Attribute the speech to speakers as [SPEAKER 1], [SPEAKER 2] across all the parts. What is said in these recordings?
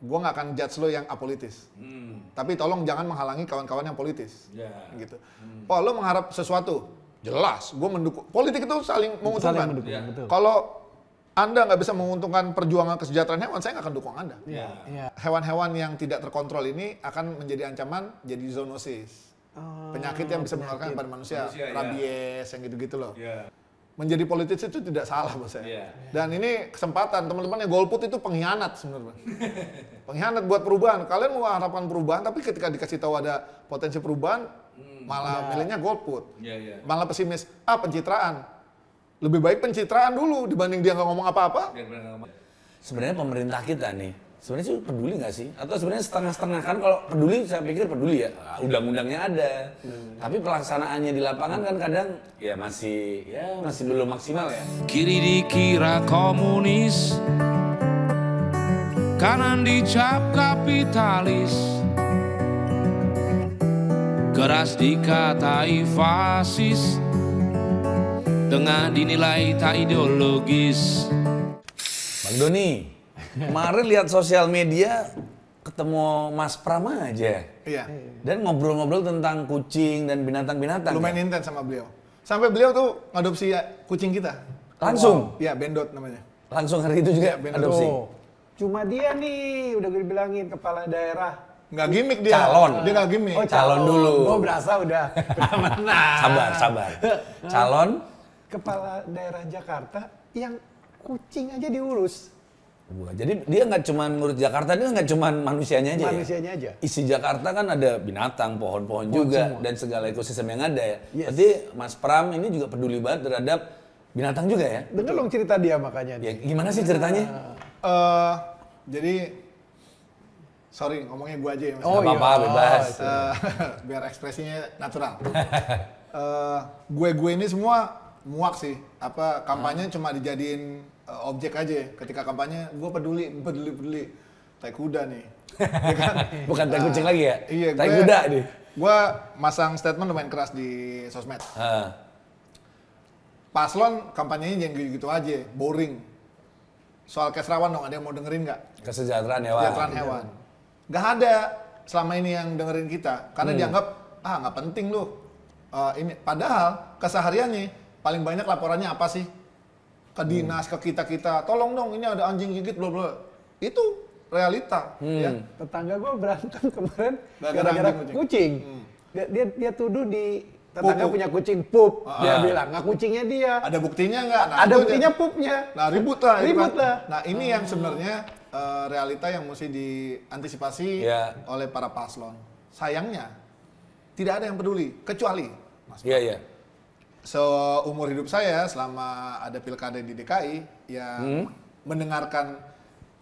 [SPEAKER 1] gue nggak akan judge lo yang apolitis. Tapi tolong jangan menghalangi kawan-kawan yang politis. Gitu. Oh, lo mengharap sesuatu, jelas, gue mendukung. Politik itu saling menguntungkan. Kalau Anda nggak bisa menguntungkan perjuangan kesejahteraan hewan, saya nggak akan dukung Anda. Hewan-hewan yang tidak terkontrol ini akan menjadi ancaman, jadi zoonosis. Penyakit yang bisa menularkan kepada manusia, rabies, yang gitu-gitu loh. Menjadi politis itu tidak salah buat saya. Dan ini kesempatan, teman-teman yang golput itu pengkhianat sebenarnya. Pengkhianat buat perubahan. Kalian mau harapkan perubahan, tapi ketika dikasih tahu ada potensi perubahan, malah milihnya golput. Malah pesimis, pencitraan. Lebih baik pencitraan dulu dibanding dia nggak ngomong apa-apa.
[SPEAKER 2] Sebenarnya pemerintah kita nih, sebenarnya sih peduli nggak sih? Atau sebenarnya setengah-setengah? Kan kalau peduli, saya pikir peduli ya. Undang-undangnya ada. Tapi pelaksanaannya di lapangan kan kadang ya masih belum maksimal ya.
[SPEAKER 3] Kiri dikira komunis, kanan dicap kapitalis, keras dikatai fasis, tengah dinilai tak ideologis.
[SPEAKER 2] Bang Doni, kemarin lihat sosial media ketemu Mas Pram aja.
[SPEAKER 1] Iya.
[SPEAKER 2] Dan ngobrol-ngobrol tentang kucing dan binatang-binatang.
[SPEAKER 1] Lumayan intens sama beliau. Sampai beliau tuh ngadopsi kucing kita.
[SPEAKER 2] Langsung?
[SPEAKER 1] Iya, Bendot namanya.
[SPEAKER 2] Langsung hari itu juga adopsi?
[SPEAKER 4] Cuma dia nih, udah gue bilangin, kepala daerah.
[SPEAKER 1] Nggak gimmick dia.
[SPEAKER 2] Calon.
[SPEAKER 1] Dia nggak gimmick.
[SPEAKER 2] Oh, calon dulu.
[SPEAKER 4] Oh, berasa udah.
[SPEAKER 2] Sabar. Calon?
[SPEAKER 4] Kepala daerah Jakarta yang kucing aja diurus.
[SPEAKER 2] Jadi dia nggak cuma ngurus Jakarta, dia nggak cuma manusianya aja.
[SPEAKER 4] Manusianya aja.
[SPEAKER 2] Isi Jakarta kan ada binatang, pohon-pohon juga, semua. Dan segala ekosistem yang ada ya. Berarti Mas Pram ini juga peduli banget terhadap binatang juga ya.
[SPEAKER 4] Dengar dong cerita dia makanya.
[SPEAKER 2] Ya, gimana sih ceritanya?
[SPEAKER 1] Jadi, sorry ngomongnya gue aja ya Mas.
[SPEAKER 2] Gak apa-apa, bebas.
[SPEAKER 1] Biar ekspresinya natural. Gue ini semua muak sih. Kampanye cuma dijadiin objek aja. Ketika kampanye, gue peduli. Tai kuda nih. Ya kan?
[SPEAKER 2] Bukan tai kucing lagi ya?
[SPEAKER 1] Iya,
[SPEAKER 2] tai kuda nih.
[SPEAKER 1] Gue masang statement lumayan keras di sosmed. Paslon kampanyenya jangan gitu-gitu aja, boring. Soal Kesrawan dong, ada yang mau dengerin nggak?
[SPEAKER 2] Kesejahteraan hewan.
[SPEAKER 1] Kesejahteraan hewan. Nggak ada selama ini yang dengerin kita, karena dianggap nggak penting lu. Ini padahal kesehariannya paling banyak laporannya apa sih? Ke dinas, ke kita. Tolong dong, ini ada anjing gigit, bla bla. Itu realita. Ya.
[SPEAKER 4] Tetangga gue berantem kemarin
[SPEAKER 1] gara-gara
[SPEAKER 4] kucing. Dia tuduh di tetangga punya kucing pup. Dia bilang nggak kucingnya dia.
[SPEAKER 1] Ada buktinya nggak? Nah,
[SPEAKER 4] ada buktinya pupnya.
[SPEAKER 1] Nah ribut lah.
[SPEAKER 4] Nah
[SPEAKER 1] ini yang sebenarnya realita yang mesti diantisipasi oleh para paslon. Sayangnya tidak ada yang peduli kecuali Mas.
[SPEAKER 2] Iya.
[SPEAKER 1] Seumur hidup saya selama ada pilkada di DKI yang mendengarkan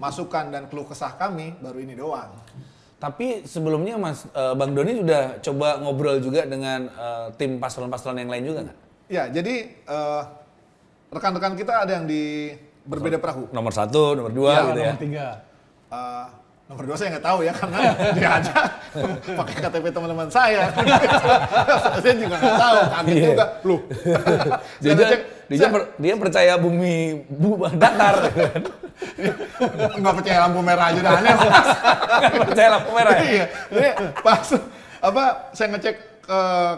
[SPEAKER 1] masukan dan keluh kesah kami baru ini doang.
[SPEAKER 2] Tapi sebelumnya Bang Doni sudah coba ngobrol juga dengan tim paslon-paslon yang lain juga nggak?
[SPEAKER 1] Ya, jadi rekan-rekan kita ada yang di berbeda perahu.
[SPEAKER 2] Nomor 1, nomor 2 gitu ya.
[SPEAKER 4] Nomor 3.
[SPEAKER 1] Nomor 2 saya nggak tahu ya karena dia aja pakai KTP teman-teman saya. Saya juga nggak tahu, kaget juga. Loh.
[SPEAKER 2] Dia percaya bumi datar.
[SPEAKER 1] Nggak percaya lampu merah aja dah aneh.
[SPEAKER 2] Nggak percaya lampu merah.
[SPEAKER 1] Iya. Jadi pas saya ngecek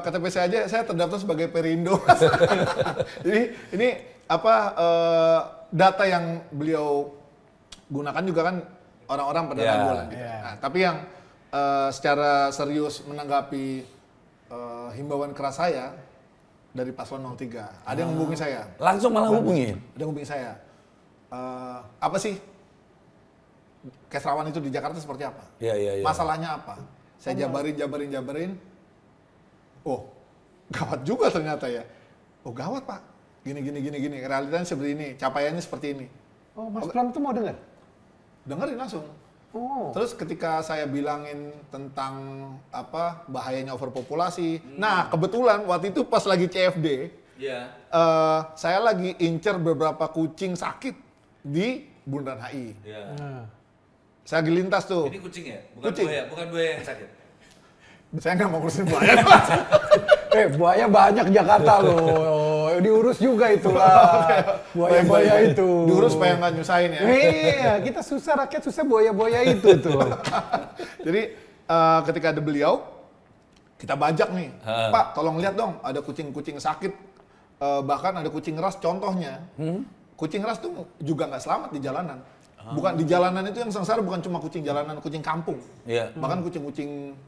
[SPEAKER 1] KTP saya aja, saya terdaftar sebagai Perindo. Jadi ini data yang beliau gunakan juga kan orang-orang pada ragu lah gitu. Nah, tapi yang secara serius menanggapi himbauan keras saya dari paslon 03, ada yang hubungi saya.
[SPEAKER 2] Langsung malah hubungin?
[SPEAKER 1] Ada yang hubungi saya. Apa sih Kesrawan itu di Jakarta seperti apa?
[SPEAKER 2] Iya.
[SPEAKER 1] Masalahnya apa? Saya jabarin. Oh, gawat juga ternyata ya. Oh, gawat Pak. Gini. Realitanya seperti ini, capaiannya seperti ini.
[SPEAKER 4] Oh, Mas Pram tuh mau dengar?
[SPEAKER 1] Dengerin langsung.
[SPEAKER 4] Oh.
[SPEAKER 1] Terus ketika saya bilangin tentang bahayanya overpopulasi, nah kebetulan waktu itu pas lagi CFD, saya lagi incer beberapa kucing sakit di Bundaran HI. Saya lagi lintas tuh.
[SPEAKER 2] Ini kucing ya?
[SPEAKER 1] Kucing.
[SPEAKER 2] Bukan buaya yang sakit?
[SPEAKER 1] Saya nggak mau ngurusin buaya.
[SPEAKER 4] Buaya banyak Jakarta loh. diurus juga itulah. Buaya-buaya itu.
[SPEAKER 1] Diurus supaya nggak nyusahin ya.
[SPEAKER 4] Iya, kita susah, rakyat susah, buaya-buaya itu tuh.
[SPEAKER 1] Jadi ketika ada beliau, kita bajak nih, Pak tolong lihat dong, ada kucing-kucing sakit, bahkan ada kucing ras contohnya. Kucing ras tuh juga nggak selamat di jalanan. Bukan di jalanan itu yang sengsara bukan cuma kucing jalanan, kucing kampung. Bahkan kucing-kucing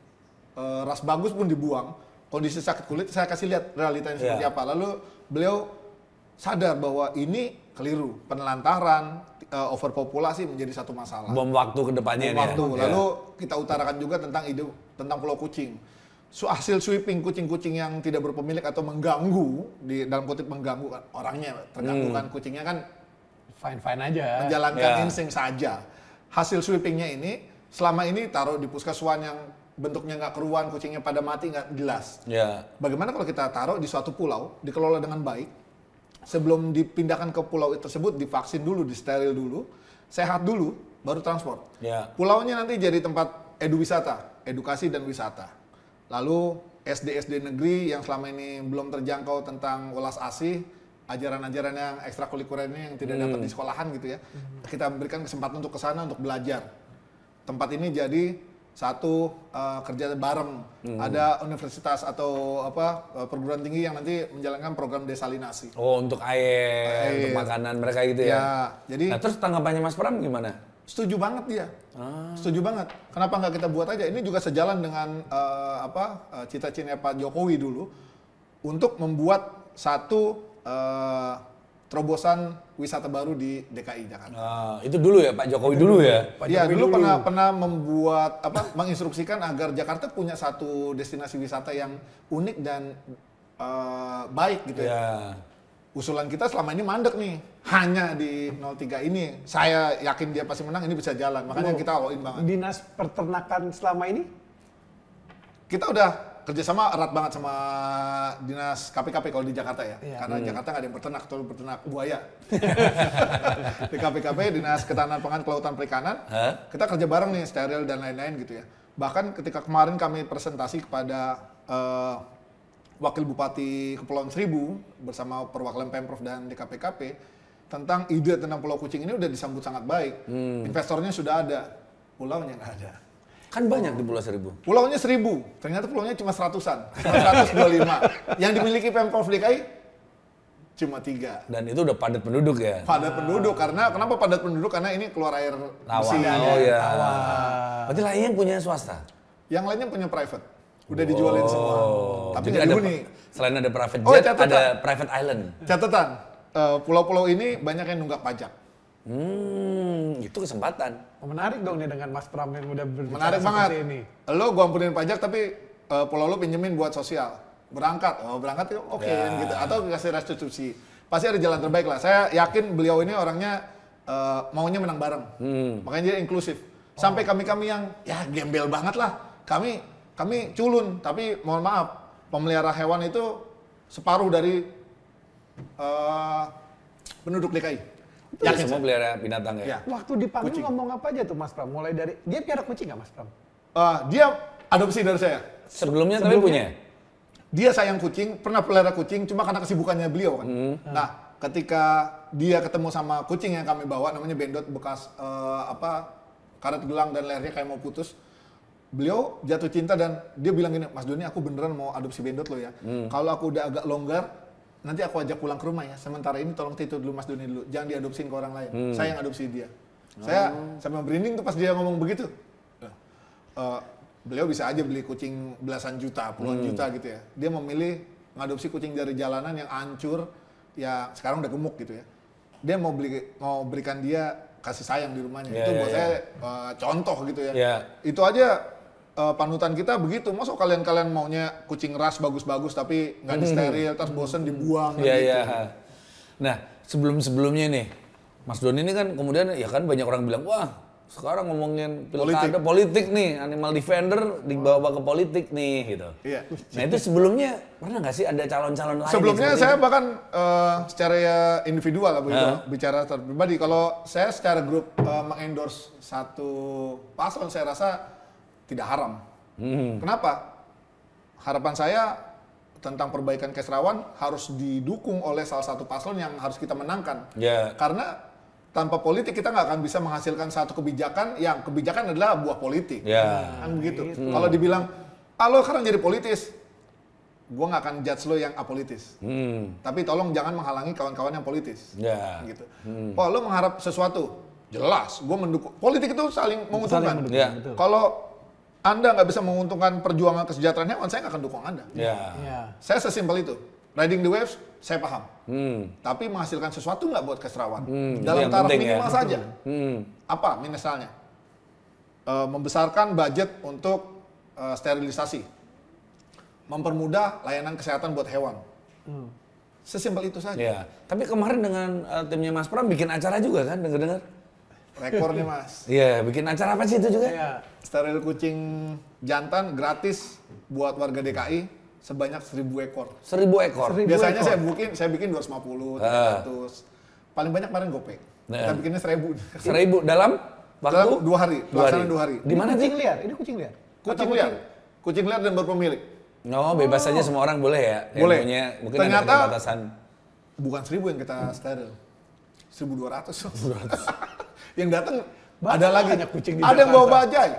[SPEAKER 1] ras bagus pun dibuang. Kondisi sakit kulit, saya kasih lihat realitanya seperti apa. Lalu beliau sadar bahwa ini keliru, penelantaran, overpopulasi menjadi satu masalah.
[SPEAKER 2] Bom waktu ke depannya
[SPEAKER 1] nih. Lalu kita utarakan juga tentang ide tentang Pulau Kucing. Hasil sweeping kucing-kucing yang tidak berpemilik atau mengganggu, dalam kutip mengganggu kan, orangnya terganggu kan, kucingnya kan
[SPEAKER 4] fine-fine aja.
[SPEAKER 1] Menjalankan insting saja. Hasil sweepingnya ini selama ini taruh di puskeswan yang bentuknya nggak keruan, kucingnya pada mati nggak jelas. Bagaimana kalau kita taruh di suatu pulau, dikelola dengan baik, sebelum dipindahkan ke pulau tersebut, divaksin dulu, disteril dulu, sehat dulu, baru transport. Pulaunya nanti jadi tempat edukasi dan wisata. Lalu SD-SD negeri yang selama ini belum terjangkau tentang welas asih, ajaran-ajaran yang ekstrakurikuler ini yang tidak dapat di sekolahan gitu ya. Kita berikan kesempatan untuk ke sana untuk belajar. Tempat ini jadi satu kerja bareng. Ada universitas atau perguruan tinggi yang nanti menjalankan program desalinasi.
[SPEAKER 2] Oh, untuk air, untuk makanan mereka gitu ya.
[SPEAKER 1] Jadi
[SPEAKER 2] nah, terus tanggapannya Mas Pram gimana?
[SPEAKER 1] Setuju banget dia. Setuju banget. Kenapa nggak kita buat aja? Ini juga sejalan dengan cita-citanya Pak Jokowi dulu untuk membuat satu terobosan wisata baru di DKI Jakarta.
[SPEAKER 2] Itu dulu ya Pak Jokowi dulu ya?
[SPEAKER 1] Iya, dulu pernah membuat menginstruksikan agar Jakarta punya satu destinasi wisata yang unik dan baik gitu ya. Usulan kita selama ini mandek nih, hanya di 03 ini. Saya yakin dia pasti menang, ini bisa jalan. Makanya kita all in banget.
[SPEAKER 4] Dinas peternakan selama ini?
[SPEAKER 1] Kita udah kerjasama erat banget sama Dinas KPKP kalau di Jakarta ya. Karena Jakarta nggak ada yang berternak, kecuali berternak buaya. Di KPKP, Dinas Ketahanan Pangan, Kelautan Perikanan, kita kerja bareng nih, steril dan lain-lain gitu ya. Bahkan ketika kemarin kami presentasi kepada Wakil Bupati Kepulauan Seribu bersama perwakilan Pemprov dan DKPKP tentang ide tentang Pulau Kucing ini udah disambut sangat baik. Investornya sudah ada, pulaunya nggak ada.
[SPEAKER 2] Kan banyak di Pulau Seribu.
[SPEAKER 1] Pulaunya 1000, ternyata pulaunya cuma 100-an, 125. Yang dimiliki Pemprov DKI cuma 3.
[SPEAKER 2] Dan itu udah padat penduduk ya?
[SPEAKER 1] Padat penduduk, karena kenapa padat penduduk? Karena ini keluar air bersih.
[SPEAKER 2] Oh iya. Berarti lainnya punya swasta?
[SPEAKER 1] Yang lainnya punya private. Udah dijualin semua. Tapi
[SPEAKER 2] jadi ada, selain ada private jet, ada private island.
[SPEAKER 1] Catatan, pulau-pulau ini banyak yang nunggak pajak.
[SPEAKER 2] Itu kesempatan.
[SPEAKER 4] Menarik dong nih dengan Mas Pram yang udah berbicara
[SPEAKER 1] menarik
[SPEAKER 4] seperti
[SPEAKER 1] banget.
[SPEAKER 4] ini.
[SPEAKER 1] Lo gua ampunin pajak tapi pulau lo pinjemin buat sosial. Berangkat yuk, oke, gitu. Atau kasih restitusi. Pasti ada jalan terbaik lah. Saya yakin beliau ini orangnya maunya menang bareng. Makanya dia inklusif. Sampai kami-kami yang ya gembel banget lah. Kami culun, tapi mohon maaf, pemelihara hewan itu separuh dari penduduk DKI.
[SPEAKER 2] Yakin semua pelihara binatang ya?
[SPEAKER 4] Waktu dipanggil ngomong apa aja tuh Mas Pram? Mulai dari, dia piara kucing nggak Mas Pram?
[SPEAKER 1] Dia adopsi dari saya.
[SPEAKER 2] Sebelumnya tapi punya?
[SPEAKER 1] Dia sayang kucing, pernah pelihara kucing, cuma karena kesibukannya beliau kan. Nah, ketika dia ketemu sama kucing yang kami bawa, namanya Bendot, bekas karet gelang dan lehernya kayak mau putus. Beliau jatuh cinta dan dia bilang gini, Mas Doni aku beneran mau adopsi Bendot lo ya. Kalau aku udah agak longgar, nanti aku ajak pulang ke rumah ya. Sementara ini tolong tidur dulu Mas Doni dulu, jangan diadopsin ke orang lain. Saya yang adopsi dia. Saya sampai merinding tuh pas dia ngomong begitu. Beliau bisa aja beli kucing belasan juta, puluhan juta gitu ya. Dia memilih ngadopsi kucing dari jalanan yang hancur, ya sekarang udah gemuk gitu ya. Dia mau berikan dia kasih sayang di rumahnya. Itu buat saya contoh gitu ya. Itu aja panutan kita begitu. Masuk kalian maunya kucing ras bagus-bagus tapi nggak disteril, terus bosen dibuang gitu.
[SPEAKER 2] Nah, sebelumnya nih, Mas Doni ini kan kemudian ya kan banyak orang bilang, wah sekarang ngomongin pilkada politik nih, animal defender dibawa ke politik nih gitu. Nah itu sebelumnya pernah nggak sih ada calon-calon lain?
[SPEAKER 1] Sebelumnya saya bahkan secara individual bicara secara pribadi. Kalau saya secara grup mengendorse satu paslon saya rasa tidak haram. Kenapa? Harapan saya tentang perbaikan Kesrawan harus didukung oleh salah satu paslon yang harus kita menangkan. Karena tanpa politik kita nggak akan bisa menghasilkan satu kebijakan yang kebijakan adalah buah politik. Kan begitu. Kalau dibilang, lo sekarang jadi politis, gue nggak akan judge lo yang apolitis. Tapi tolong jangan menghalangi kawan-kawan yang politis. Gitu. Lo mengharap sesuatu, jelas. Gue mendukung. Politik itu saling menguntungkan. Kalau Anda nggak bisa menguntungkan perjuangan kesejahteraan hewan, saya nggak akan dukung Anda. Saya sesimpel itu. Riding the waves, saya paham. Tapi menghasilkan sesuatu nggak buat Kesrawan? Dalam taraf minimal saja. Apa misalnya? Membesarkan budget untuk sterilisasi. Mempermudah layanan kesehatan buat hewan. Sesimpel itu saja.
[SPEAKER 2] Tapi kemarin dengan timnya Mas Pram bikin acara juga kan, dengar-dengar?
[SPEAKER 1] Rekor nih Mas.
[SPEAKER 2] Bikin acara apa sih itu juga?
[SPEAKER 1] Steril kucing jantan gratis buat warga DKI sebanyak 1.000 ekor.
[SPEAKER 2] 1.000 ekor?
[SPEAKER 1] Biasanya saya bikin 250, 300. Paling banyak kemarin gopek. Kita bikinnya 1.000.
[SPEAKER 2] 1.000 dalam waktu?
[SPEAKER 1] Dalam 2 hari, pelaksanaan 2 hari.
[SPEAKER 2] Di mana
[SPEAKER 4] kucing liar? Ini kucing liar?
[SPEAKER 1] Kucing liar dan berpemilik.
[SPEAKER 2] Bebas saja semua orang boleh ya?
[SPEAKER 1] Boleh.
[SPEAKER 2] Mungkin
[SPEAKER 1] ternyata
[SPEAKER 2] ada batasan.
[SPEAKER 1] Bukan 1.000 yang kita steril. 1.200. Yang datang ada lagi. Ada yang bawa bajai.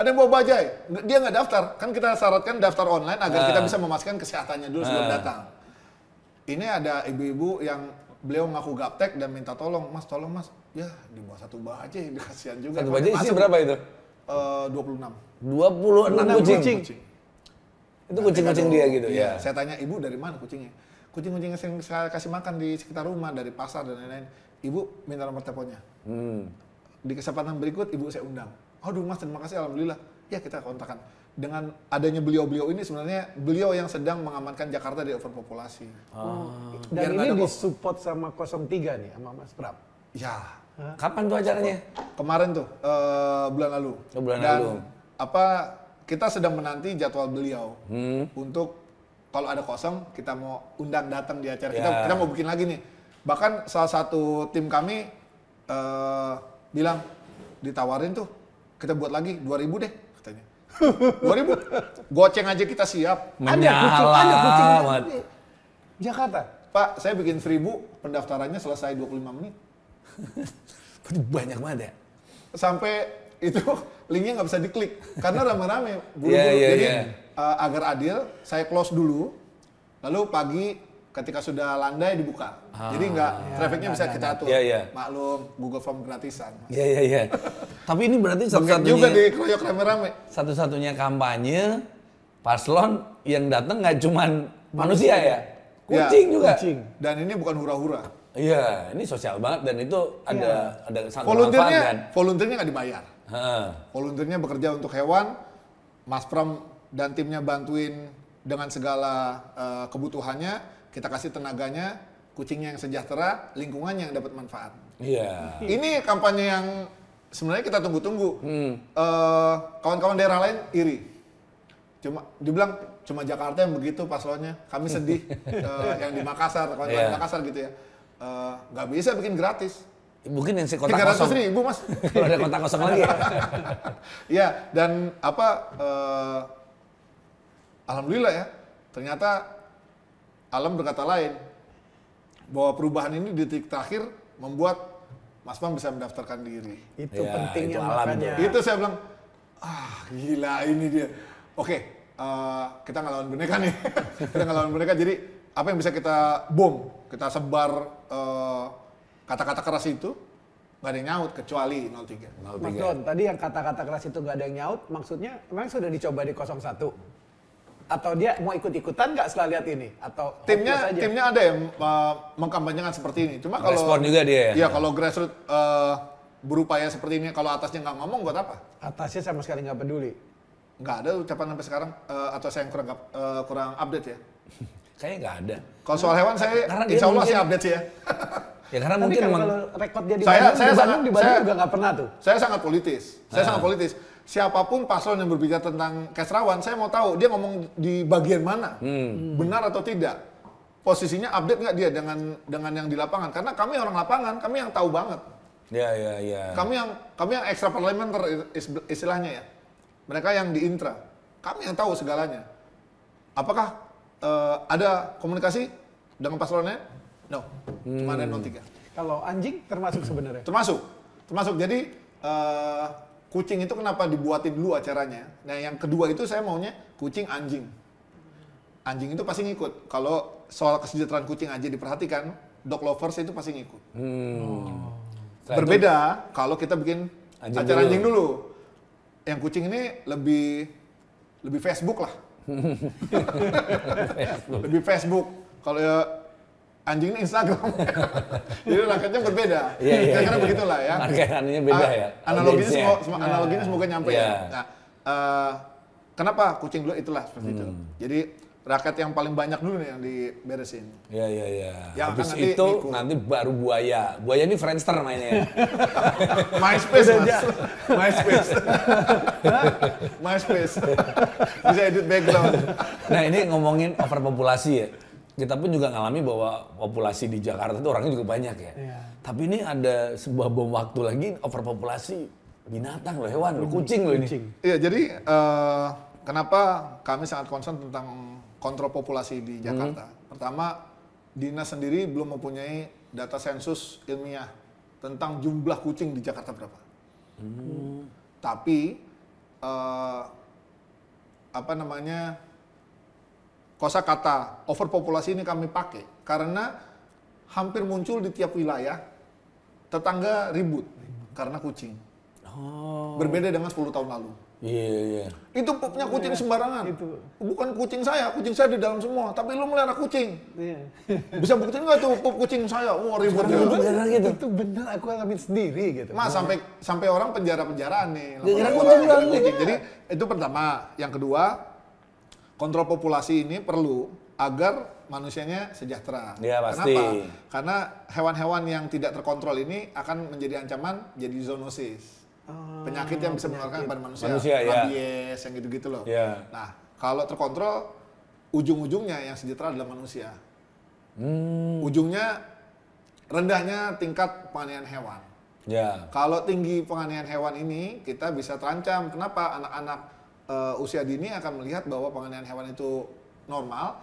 [SPEAKER 1] Ada yang bawa bajai. Dia nggak daftar. Kan kita syaratkan daftar online agar kita bisa memastikan kesehatannya dulu sebelum datang. Ini ada ibu-ibu yang beliau ngaku gaptek dan minta tolong. Mas, tolong Mas. Ya, dibawa 1 bajai. Kasihan juga.
[SPEAKER 2] 1 bajai isi berapa itu?
[SPEAKER 1] 26.
[SPEAKER 2] 26 kucing. Itu kucing-kucing dia gitu ya.
[SPEAKER 1] Saya tanya, ibu dari mana kucingnya? Kucing-kucing yang sering saya kasih makan di sekitar rumah, dari pasar dan lain-lain. Ibu minta nomor teleponnya. Di kesempatan berikut ibu saya undang. Aduh Mas, terima kasih, alhamdulillah. Ya kita kontakkan. Dengan adanya beliau-beliau ini sebenarnya beliau yang sedang mengamankan Jakarta dari overpopulasi.
[SPEAKER 4] Dan ini disupport sama 03 nih, sama Mas Pram.
[SPEAKER 1] Ya.
[SPEAKER 2] Kapan tuh acaranya?
[SPEAKER 1] Kemarin tuh, bulan lalu. Kita sedang menanti jadwal beliau untuk kalau ada kosong kita mau undang datang di acara kita mau bikin lagi nih. Bahkan salah satu tim kami bilang ditawarin tuh kita buat lagi 2.000 deh katanya. 2.000 goceng aja kita siap.
[SPEAKER 4] Ada kucing di Jakarta.
[SPEAKER 1] Pak, saya bikin 1.000 pendaftarannya selesai 25 menit.
[SPEAKER 2] Banyak banget ya.
[SPEAKER 1] Sampai itu linknya nggak bisa diklik karena rame-rame jadi agar adil saya close dulu lalu pagi ketika sudah landai dibuka jadi nggak trafficnya bisa kita atur maklum Google Form gratisan
[SPEAKER 2] tapi ini berarti
[SPEAKER 1] satu-satunya juga dikeroyok rame-rame
[SPEAKER 2] satu-satunya kampanye paslon yang datang nggak cuman manusia ya kucing juga kucing.
[SPEAKER 1] Dan ini bukan hura-hura.
[SPEAKER 2] Iya, ini sosial banget dan itu ada sangat manfaat kan.
[SPEAKER 1] Volunteernya nggak dibayar. Volunteernya bekerja untuk hewan. Mas Pram dan timnya bantuin dengan segala kebutuhannya. Kita kasih tenaganya, kucingnya yang sejahtera, lingkungannya yang dapat manfaat.
[SPEAKER 2] Iya.
[SPEAKER 1] Ini kampanye yang sebenarnya kita tunggu-tunggu. Kawan-kawan daerah lain iri. Dibilang cuma Jakarta yang begitu paslonnya. Kami sedih. Yang di Makassar, kawan-kawan di Makassar gitu ya. Nggak bisa bikin gratis.
[SPEAKER 2] Mungkin yang kota kosong.
[SPEAKER 1] 300.000 Mas.
[SPEAKER 2] Kalau ada kota kosong lagi ya.
[SPEAKER 1] Iya, dan alhamdulillah ya, ternyata alam berkata lain. Bahwa perubahan ini di titik terakhir membuat Mas Pram bisa mendaftarkan diri.
[SPEAKER 4] Itu pentingnya makanya.
[SPEAKER 1] Itu saya bilang, gila ini dia. Oke, kita ngelawan boneka nih. Kita ngelawan boneka, jadi apa yang bisa kita kita sebar kata-kata keras itu nggak ada yang nyaut kecuali 03.
[SPEAKER 4] Mas Don, tadi yang kata-kata keras itu nggak ada yang nyaut, maksudnya memang sudah dicoba di 01? Atau dia mau ikut-ikutan nggak setelah lihat ini? Atau
[SPEAKER 1] timnya ada yang mengkampanyekan seperti ini. Cuma kalau
[SPEAKER 2] respon juga dia.
[SPEAKER 1] Iya, kalau grassroots berupaya seperti ini, kalau atasnya nggak ngomong buat apa?
[SPEAKER 4] Atasnya sama sekali nggak peduli.
[SPEAKER 1] Nggak ada ucapan sampai sekarang, atau saya yang kurang update ya.
[SPEAKER 2] Kayaknya nggak ada.
[SPEAKER 1] Kalau soal hewan saya insya Allah sih update sih ya.
[SPEAKER 2] Ya karena
[SPEAKER 4] tapi
[SPEAKER 2] mungkin
[SPEAKER 4] kalau rekod dia di Bandung juga nggak pernah tuh.
[SPEAKER 1] Saya sangat politis. Sangat politis. Siapapun paslon yang berbicara tentang Kesrawan, saya mau tahu dia ngomong di bagian mana, benar atau tidak. Posisinya update nggak dia dengan yang di lapangan? Karena kami orang lapangan, kami yang tahu banget.
[SPEAKER 2] Ya.
[SPEAKER 1] Kami yang extra parliamenter istilahnya ya. Mereka yang di intra, kami yang tahu segalanya. Apakah ada komunikasi dengan paslon lain? No, cuma ada 03.
[SPEAKER 4] Kalau anjing termasuk sebenarnya?
[SPEAKER 1] Termasuk. Jadi kucing itu kenapa dibuatin dulu acaranya? Nah yang kedua itu saya maunya kucing anjing. Anjing itu pasti ngikut. Kalau soal kesejahteraan kucing aja diperhatikan, dog lovers itu pasti ngikut. Berbeda kalau kita bikin acara anjing dulu. Yang kucing ini lebih Facebook lah. Lebih Facebook. Kalau ya anjing ini Instagram. Jadi rakyatnya berbeda. Karena begitulah ya.
[SPEAKER 2] Marketingnya beda ya.
[SPEAKER 1] Analoginya semoga nyampe ya. Nah, kenapa kucing dulu itulah seperti itu. Jadi rakyat yang paling banyak dulu nih yang diberesin.
[SPEAKER 2] Iya.
[SPEAKER 1] Yang
[SPEAKER 2] habis itu nanti baru buaya. Buaya ini Friendster mainnya.
[SPEAKER 1] MySpace. MySpace. Bisa edit background.
[SPEAKER 2] Nah ini ngomongin overpopulasi ya. Kita pun juga ngalami bahwa populasi di Jakarta itu orangnya juga banyak ya. Tapi ini ada sebuah bom waktu lagi overpopulasi binatang loh, hewan loh, kucing loh ini.
[SPEAKER 1] Iya, jadi kenapa kami sangat concern tentang kontrol populasi di Jakarta? Pertama, dinas sendiri belum mempunyai data sensus ilmiah tentang jumlah kucing di Jakarta berapa. Tapi kosakata overpopulasi ini kami pakai karena hampir muncul di tiap wilayah tetangga ribut karena kucing. Berbeda dengan 10 tahun lalu.
[SPEAKER 2] Iya.
[SPEAKER 1] Itu pupnya kucing sembarangan. Bukan kucing saya di dalam semua. Tapi lu melihara kucing. Bisa buktiin nggak tuh pup kucing saya? Ribut
[SPEAKER 4] gitu. Itu benar aku alamin sendiri gitu.
[SPEAKER 1] Mas sampai orang penjara-penjaraan nih.
[SPEAKER 2] Kucing.
[SPEAKER 1] Jadi itu pertama. Yang kedua, kontrol populasi ini perlu agar manusianya sejahtera.
[SPEAKER 2] Ya, pasti.
[SPEAKER 1] Kenapa? Karena hewan-hewan yang tidak terkontrol ini akan menjadi ancaman jadi zoonosis. Penyakit yang bisa menularkan kepada manusia. Rabies, yang gitu-gitu loh. Nah, kalau terkontrol, ujung-ujungnya yang sejahtera adalah manusia. Ujungnya rendahnya tingkat penganiayaan hewan. Kalau tinggi penganiayaan hewan ini, kita bisa terancam. Kenapa? Anak-anak usia dini akan melihat bahwa penganiayaan hewan itu normal,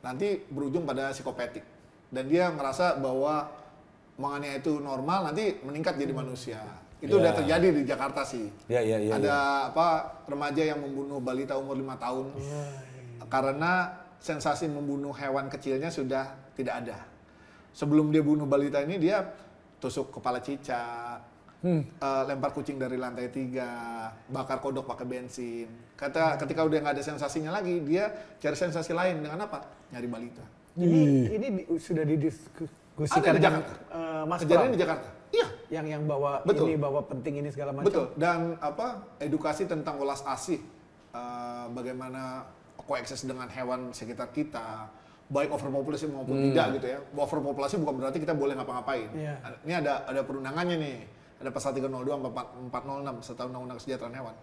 [SPEAKER 1] nanti berujung pada psikopatik. Dan dia merasa bahwa menganiaya itu normal, nanti meningkat jadi manusia. Itu udah terjadi di Jakarta sih. Ada remaja yang membunuh balita umur 5 tahun karena sensasi membunuh hewan kecilnya sudah tidak ada. Sebelum dia bunuh balita ini dia tusuk kepala cicak, lempar kucing dari lantai 3, bakar kodok pakai bensin. Ketika udah nggak ada sensasinya lagi, dia cari sensasi lain dengan apa? Nyari balita.
[SPEAKER 4] Ini sudah didiskusikan
[SPEAKER 1] di Jakarta. Kejadian di Jakarta. Iya.
[SPEAKER 4] Yang bawa ini, bawa penting ini segala macam.
[SPEAKER 1] Betul. Dan edukasi tentang welas asih, bagaimana koeksis dengan hewan sekitar kita, baik overpopulasi maupun tidak gitu ya. Overpopulasi bukan berarti kita boleh ngapa-ngapain. Ini ada perundangannya nih. Ada pasal 302 406 serta Undang-Undang Kesejahteraan Hewan.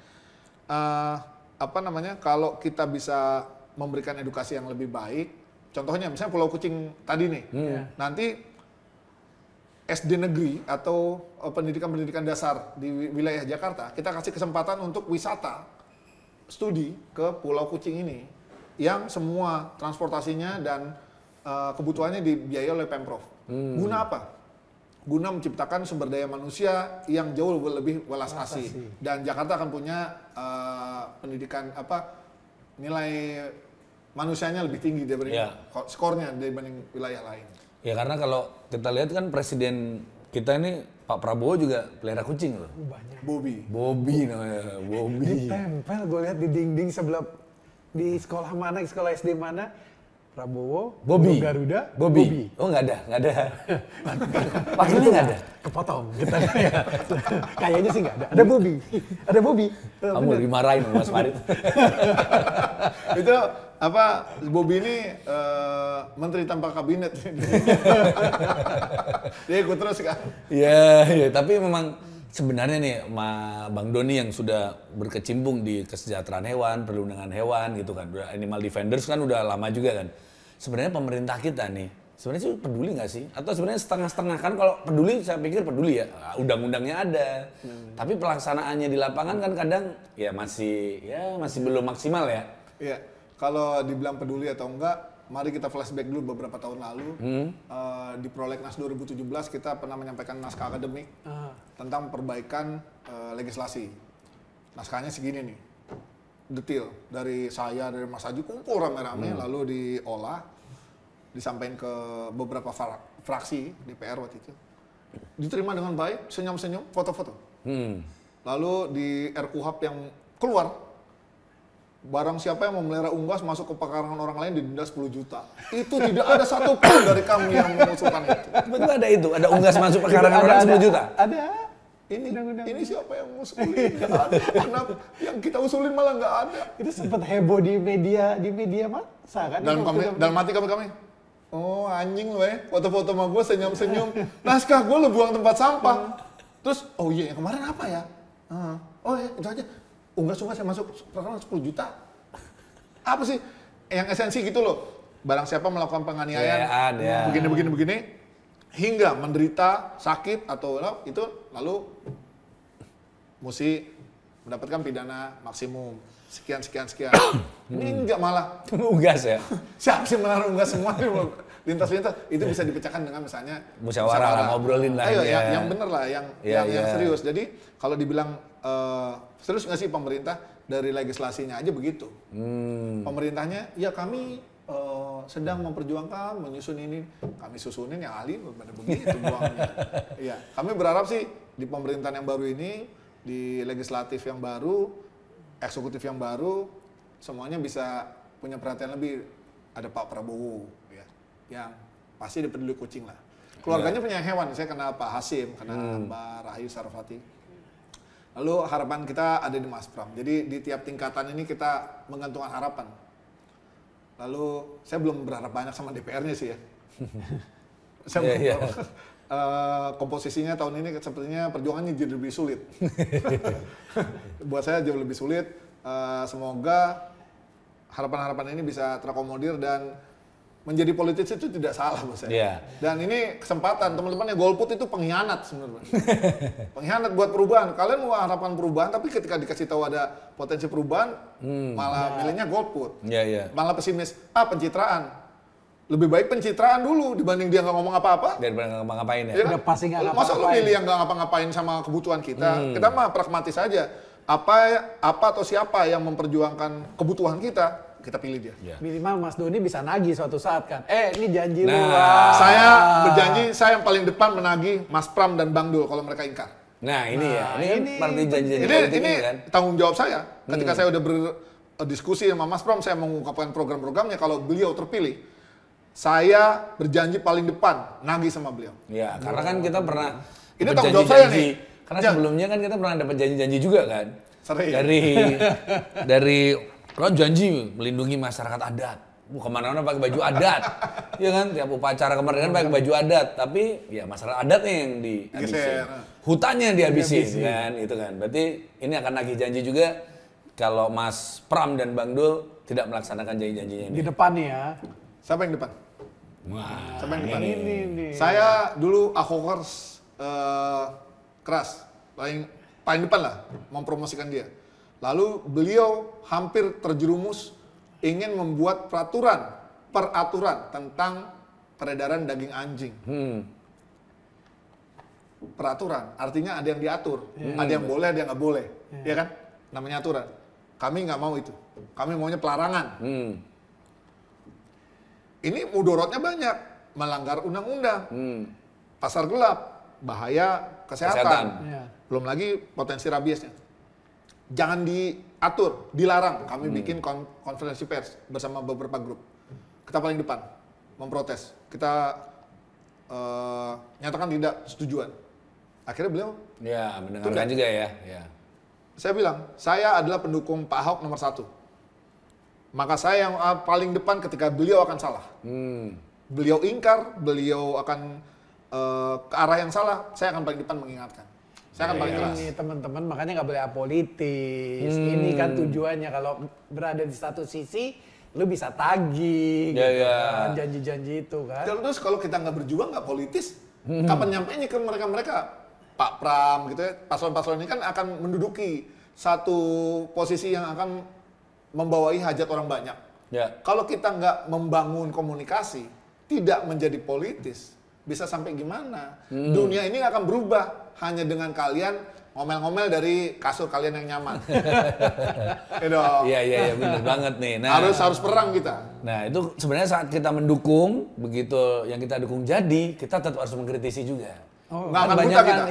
[SPEAKER 1] Kalau kita bisa memberikan edukasi yang lebih baik, contohnya misalnya Pulau Kucing tadi nih, nanti SD negeri atau pendidikan-pendidikan dasar di wilayah Jakarta, kita kasih kesempatan untuk wisata studi ke Pulau Kucing ini, yang semua transportasinya dan kebutuhannya dibiayai oleh Pemprov. Guna apa? Guna menciptakan sumber daya manusia yang jauh lebih welas asih. Dan Jakarta akan punya pendidikan nilai manusianya lebih tinggi dibanding skornya dibanding wilayah lain.
[SPEAKER 2] Ya karena kalau kita lihat kan presiden kita ini Pak Prabowo juga pelihara kucing loh.
[SPEAKER 4] Banyak.
[SPEAKER 2] Bobby namanya, Bobby.
[SPEAKER 4] Ditempel gue lihat di dinding sebelah di sekolah mana, sekolah SD mana. Prabowo,
[SPEAKER 2] Bobby.
[SPEAKER 4] Garuda,
[SPEAKER 2] Bobby. Oh nggak ada. Pakainya nggak ada.
[SPEAKER 4] Kepotong kita ya. Kayaknya sih nggak ada. Ada Bobby.
[SPEAKER 2] Kamu dimarahin Mas Farid.
[SPEAKER 1] Itu Bobby ini menteri tanpa kabinet. Dia ikut terus kan?
[SPEAKER 2] Iya, tapi memang sebenarnya nih Bang Doni yang sudah berkecimpung di kesejahteraan hewan, perlindungan hewan gitu kan. Animal Defenders kan udah lama juga kan. Sebenarnya pemerintah kita nih, sebenarnya sih peduli nggak sih? Atau sebenarnya setengah-setengah kan? Kalau peduli, saya pikir peduli ya. Undang-undangnya ada. Tapi pelaksanaannya di lapangan kan kadang ya masih belum maksimal ya.
[SPEAKER 1] Iya. kalau dibilang peduli atau enggak, mari kita flashback dulu beberapa tahun lalu. Di Prolegnas 2017 kita pernah menyampaikan naskah akademik tentang perbaikan legislasi. Naskahnya segini nih, detail dari saya, dari Mas Haji, kumpul rame-rame, lalu diolah, disampaikan ke beberapa fraksi DPR waktu itu. Diterima dengan baik, senyum-senyum, foto-foto. Lalu di RKUHP yang keluar, barang siapa yang memelihara unggas masuk ke pekarangan orang lain didenda 10 juta. Itu tidak ada satupun dari kami yang mengusulkan itu.
[SPEAKER 2] Betul ada itu, ada unggas masuk pekarangan orang 10 juta?
[SPEAKER 4] Ada.
[SPEAKER 1] Ini siapa yang usulin? Nggak ada. Karena yang kita usulin malah nggak ada.
[SPEAKER 4] Itu sempat heboh di media masa kan?
[SPEAKER 1] Dalam hati kami. Oh anjing lu ya, foto-foto sama gue senyum-senyum. Naskah gue lu buang tempat sampah. Terus, oh iya yang kemarin apa ya? Oh ya itu aja. Unggas saya masuk pekarangan 10 juta. Apa sih? Yang esensi gitu loh. Barang siapa melakukan penganiayaan, begini. Hingga menderita sakit atau itu lalu mesti mendapatkan pidana maksimum sekian. Ini enggak malah
[SPEAKER 2] Unggas ya?
[SPEAKER 1] siapa sih menaruh unggas semua lintas itu bisa dipecahkan dengan misalnya
[SPEAKER 2] musyawarah lah, ngobrolin lah.
[SPEAKER 1] Ayo ya, yang bener lah, yang serius. Jadi kalau dibilang serius nggak sih pemerintah dari legislasinya aja begitu. Pemerintahnya ya kami sedang memperjuangkan menyusun ini, kami susunin yang ahli pada begitu buangnya. Iya, kami berharap sih di pemerintahan yang baru ini, di legislatif yang baru, eksekutif yang baru, semuanya bisa punya perhatian lebih. Ada Pak Prabowo, ya, yang pasti dipeduli kucing lah. Keluarganya punya hewan, saya kenal Pak Hasim, kenal Mbak Rahayu Sarasvati. Lalu harapan kita ada di Mas Pram. Jadi di tiap tingkatan ini kita menggantungkan harapan. Lalu saya belum berharap banyak sama DPR-nya sih ya. Komposisinya tahun ini sepertinya perjuangannya jadi lebih sulit. Buat saya jauh lebih sulit. Semoga harapan-harapan ini bisa terakomodir dan menjadi politisi itu tidak salah buat saya. Dan ini kesempatan, teman-teman yang golput itu pengkhianat sebenarnya. Pengkhianat buat perubahan. Kalian mau harapan perubahan, tapi ketika dikasih tahu ada potensi perubahan, malah milihnya golput. Malah pesimis, pencitraan. Lebih baik pencitraan dulu dibanding dia nggak ngomong apa-apa.
[SPEAKER 2] Daripada nggak ngapa-ngapain ya?
[SPEAKER 4] Udah pasti nggak ngapa-ngapain.
[SPEAKER 1] Masa lu milih yang nggak ngapa-ngapain sama kebutuhan kita? Kita mah pragmatis aja. Apa atau siapa yang memperjuangkan kebutuhan kita pilih dia.
[SPEAKER 4] Minimal Mas Doni bisa nagih suatu saat kan. Ini janji lu.
[SPEAKER 1] Saya berjanji, saya yang paling depan menagih Mas Pram dan Bang Dul kalau mereka ingkar.
[SPEAKER 2] Nah ini seperti janji-janji
[SPEAKER 1] ini
[SPEAKER 2] kan.
[SPEAKER 1] Tanggung jawab saya. Ketika saya udah berdiskusi sama Mas Pram, saya mengungkapkan program-programnya. Kalau beliau terpilih, saya berjanji paling depan nagih sama beliau.
[SPEAKER 2] Ya, karena kan kita pernah
[SPEAKER 1] ini tanggung jawab saya nih.
[SPEAKER 2] Karena sebelumnya kan kita pernah dapat janji-janji juga kan.
[SPEAKER 1] Sering.
[SPEAKER 2] Dari kan janji melindungi masyarakat adat. Kemana-mana pakai baju adat. Ya kan, tiap upacara kemerdekaan pakai baju adat. Tapi ya masalah adatnya yang dihabisin. Hutannya yang dihabisin kan, itu kan. Berarti ini akan nagih janji juga kalau Mas Pram dan Bang Dul tidak melaksanakan janji-janjinya ini.
[SPEAKER 4] Di depan nih ya.
[SPEAKER 1] Siapa yang depan?
[SPEAKER 2] Wah,
[SPEAKER 1] siapa yang depan?
[SPEAKER 4] Ini.
[SPEAKER 1] Saya dulu ahokers keras. Paling depan lah mempromosikan dia. Lalu beliau hampir terjerumus ingin membuat peraturan tentang peredaran daging anjing. Peraturan, artinya ada yang diatur, ada yang boleh, ada yang nggak boleh, ya kan? Namanya aturan. Kami nggak mau itu, kami maunya pelarangan. Ini mudorotnya banyak, melanggar undang-undang, pasar gelap, bahaya kesehatan. Belum lagi potensi rabiesnya. Jangan diatur, dilarang. Kami bikin konferensi pers bersama beberapa grup. Kita paling depan, memprotes. Kita nyatakan tidak setujuan. Akhirnya beliau
[SPEAKER 2] mendengarkan juga ya.
[SPEAKER 1] Saya bilang, saya adalah pendukung Pak Ahok nomor 1. Maka saya yang paling depan ketika beliau akan salah. Beliau ingkar, beliau akan ke arah yang salah, saya akan paling depan mengingatkan. Saya akan paling keras.
[SPEAKER 4] Ini teman-teman makanya nggak boleh apolitis. Ini kan tujuannya kalau berada di satu sisi, lu bisa tagih, kan, janji-janji itu kan.
[SPEAKER 1] Terus kalau kita nggak berjuang, nggak politis, kapan nyampainya ke mereka-mereka? Pak Pram gitu ya, paslon-paslon ini kan akan menduduki satu posisi yang akan membawai hajat orang banyak. Kalau kita nggak membangun komunikasi, tidak menjadi politis, bisa sampai gimana? Dunia ini akan berubah hanya dengan kalian ngomel-ngomel dari kasur kalian yang nyaman.
[SPEAKER 2] Iya, benar banget nih.
[SPEAKER 1] Nah, harus perang kita.
[SPEAKER 2] Nah, itu sebenarnya saat kita mendukung, begitu yang kita dukung jadi, kita tetap harus mengkritisi juga.
[SPEAKER 1] Nggak akan buta kita,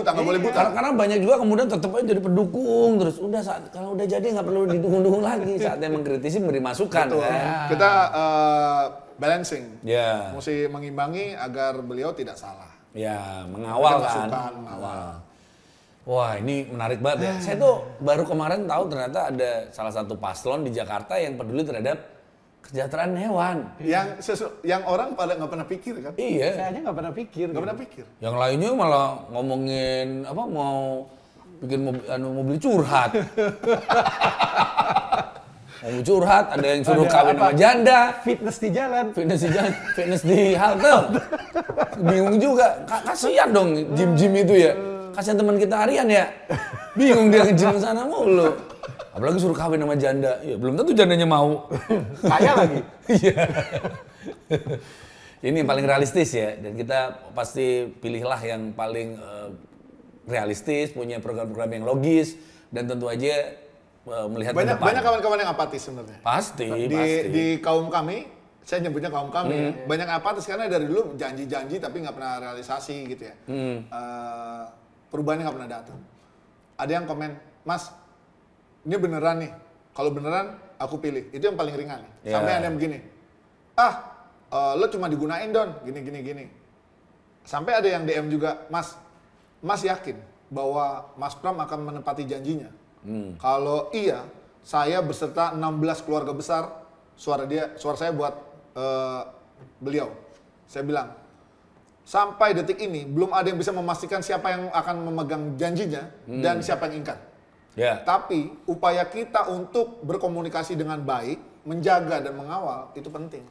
[SPEAKER 1] nggak boleh buta.
[SPEAKER 2] Karena banyak juga kemudian tetap aja jadi pendukung terus. Udah kalau udah jadi nggak perlu didukung-dukung lagi. Saatnya mengkritisi, beri masukan. Kan?
[SPEAKER 1] Kita balancing, mesti mengimbangi agar beliau tidak salah.
[SPEAKER 2] Ya, mengawal kan.
[SPEAKER 1] Mengawal.
[SPEAKER 2] Wah, ini menarik banget ya. Saya tuh baru kemarin tahu ternyata ada salah satu paslon di Jakarta yang peduli terhadap kesejahteraan hewan.
[SPEAKER 1] Yang orang pada nggak pernah pikir kan?
[SPEAKER 4] Iya. Saya aja nggak pernah pikir.
[SPEAKER 1] Nggak pernah pikir.
[SPEAKER 2] Yang lainnya malah ngomongin mau bikin mobil curhat. Mau curhat, ada yang suruh kawin sama janda.
[SPEAKER 4] Fitness di jalan.
[SPEAKER 2] Fitness di halte. Bingung juga. Kasihan dong gym itu ya. Kasihan teman kita Aryan ya. Bingung dia ke-gym sana mulu. Apalagi suruh kawin sama janda. Ya belum tentu jandanya mau.
[SPEAKER 4] Kaya lagi.
[SPEAKER 2] Iya. Ini yang paling realistis ya. Dan kita pasti pilihlah yang paling realistis, punya program-program yang logis. Dan tentu aja melihat ke depan.
[SPEAKER 1] Banyak kawan-kawan yang apatis sebenarnya.
[SPEAKER 2] Pasti.
[SPEAKER 1] Di kaum kami, saya nyebutnya kaum kami, banyak apatis karena dari dulu janji-janji tapi nggak pernah realisasi gitu ya. Perubahannya nggak pernah datang. Ada yang komen, Mas, ini beneran nih. Kalau beneran, aku pilih. Itu yang paling ringan. Sampai ada yang begini, lo cuma digunain Don, gini. Sampai ada yang DM juga, Mas yakin bahwa Mas Pram akan menepati janjinya? Kalau iya, saya beserta 16 keluarga besar, suara saya buat beliau. Saya bilang, sampai detik ini belum ada yang bisa memastikan siapa yang akan memegang janjinya dan siapa yang ingkar. Tapi upaya kita untuk berkomunikasi dengan baik, menjaga dan mengawal itu penting.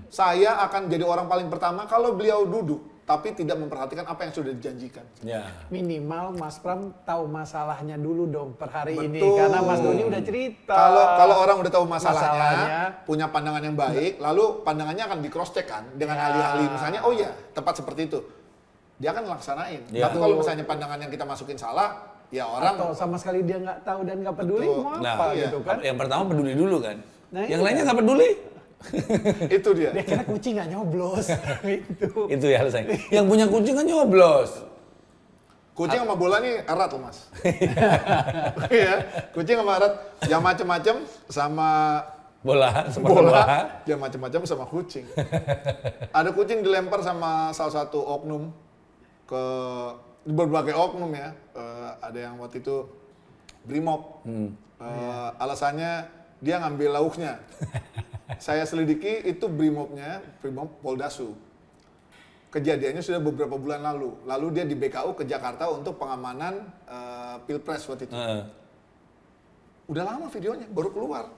[SPEAKER 1] Saya akan jadi orang paling pertama kalau beliau duduk tapi tidak memperhatikan apa yang sudah dijanjikan.
[SPEAKER 4] Minimal Mas Pram tahu masalahnya dulu dong per hari ini, karena Mas Doni udah cerita.
[SPEAKER 1] Kalau orang udah tahu masalahnya, punya pandangan yang baik, lalu pandangannya akan di cross check kan dengan ahli-ahli, misalnya oh iya tepat seperti itu, dia akan laksanain. Tapi kalau misalnya pandangan yang kita masukin salah, ya orang
[SPEAKER 4] atau sama sekali dia nggak tahu dan nggak peduli, mau apa gitu kan?
[SPEAKER 2] Yang pertama peduli dulu kan. Yang lainnya nggak peduli.
[SPEAKER 1] Itu dia.
[SPEAKER 4] Dia kira kucing nggak nyoblos.
[SPEAKER 2] Itu ya alasannya. Yang punya kucing kan nyoblos.
[SPEAKER 1] Kucing sama bola nih erat loh Mas. Iya, kucing sama erat. Yang macem-macem sama
[SPEAKER 2] bola.
[SPEAKER 1] Yang macem-macem sama kucing. Ada kucing dilempar sama salah satu oknum ke berbagai oknum ya. Ada yang waktu itu Brimob. Alasannya dia ngambil lauknya. Saya selidiki itu Brimob Poldasu. Kejadiannya sudah beberapa bulan lalu. Lalu dia di BKU ke Jakarta untuk pengamanan Pilpres waktu itu. Udah lama videonya, baru keluar.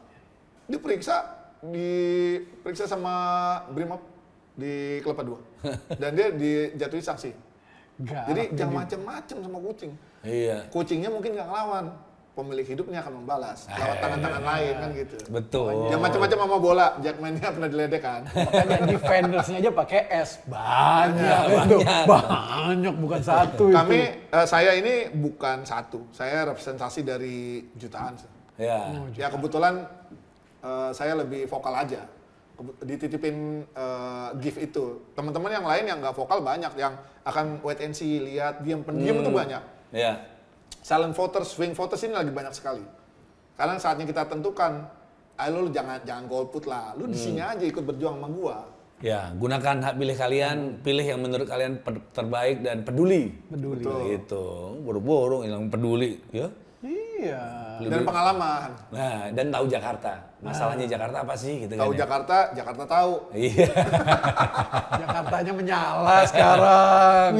[SPEAKER 1] Diperiksa sama Brimob di Kelapa II. Dan dia dijatuhi sanksi. Jadi jangan macem-macem sama kucing. Kucingnya mungkin nggak ngelawan. Pemilik hidupnya akan membalas lewat tangan-tangan lain kan gitu.
[SPEAKER 2] Betul.
[SPEAKER 1] Yang macam-macam sama bola, Jackman-nya pernah diledek kan.
[SPEAKER 4] Makanya defendersnya aja pakai S. Banyak bukan satu.
[SPEAKER 1] Saya ini bukan satu, saya representasi dari jutaan. Ya kebetulan saya lebih vokal aja. Dititipin gift itu. Teman-teman yang lain yang nggak vokal banyak, yang akan wait and see, lihat, diam itu banyak. Silent voters, swing voters ini lagi banyak sekali. Karena saatnya kita tentukan, ayo lu jangan golput lah, lu di sini aja ikut berjuang sama gua.
[SPEAKER 2] Ya, gunakan hak pilih kalian, pilih yang menurut kalian terbaik dan peduli. Gitu, buru-buru hilang peduli, ya.
[SPEAKER 4] Iya.
[SPEAKER 1] Dan pengalaman.
[SPEAKER 2] Nah, dan tahu Jakarta. Masalahnya Jakarta apa sih gitu
[SPEAKER 1] tahu
[SPEAKER 2] kan?
[SPEAKER 1] Jakarta tahu.
[SPEAKER 2] Iya.
[SPEAKER 4] Jakartanya menyala sekarang.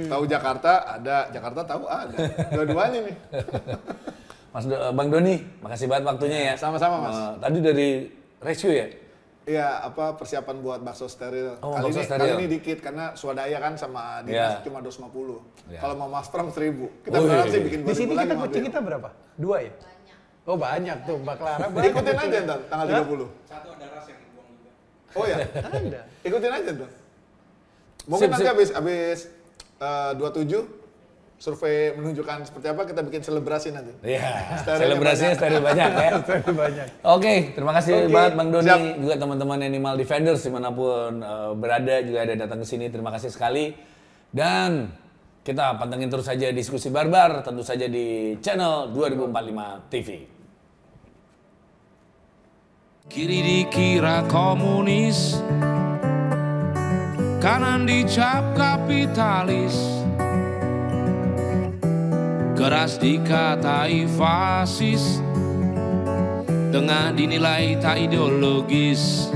[SPEAKER 1] Tahu Jakarta ada, Jakarta tahu ada. Dua-duanya nih.
[SPEAKER 2] Bang Doni, makasih banget waktunya ya.
[SPEAKER 1] Sama-sama Mas.
[SPEAKER 2] Tadi dari rescue ya?
[SPEAKER 1] Iya, persiapan buat bakso steril. Kali ini dikit karena swadaya kan sama dinas cuma 250. Kalau mau Mas Pram 1000. Kita berharap sih bikin 2000 lagi.
[SPEAKER 4] Di sini kita kucing kita berapa? 2 ya? Oh banyak tuh Mbak Clara. Banyak.
[SPEAKER 1] Ikutin aja ntar tanggal 30.
[SPEAKER 5] Satu ada ras yang dibuang juga.
[SPEAKER 1] Oh ya?
[SPEAKER 4] Ada.
[SPEAKER 1] Ikutin aja tuh. Mungkin nanti habis 27 survei menunjukkan seperti apa, kita bikin selebrasi nanti.
[SPEAKER 2] Iya, selebrasinya steril banyak ya.
[SPEAKER 4] Steril banyak.
[SPEAKER 2] Oke, terima kasih banget Bang Doni, juga teman-teman Animal Defenders dimanapun berada juga ada datang ke sini. Terima kasih sekali. Dan kita pantengin terus saja Diskusi Barbar, tentu saja di channel 2045 TV.
[SPEAKER 3] Kiri dikira komunis, kanan dicap kapitalis, keras dikatai fasis, tengah dinilai tak ideologis.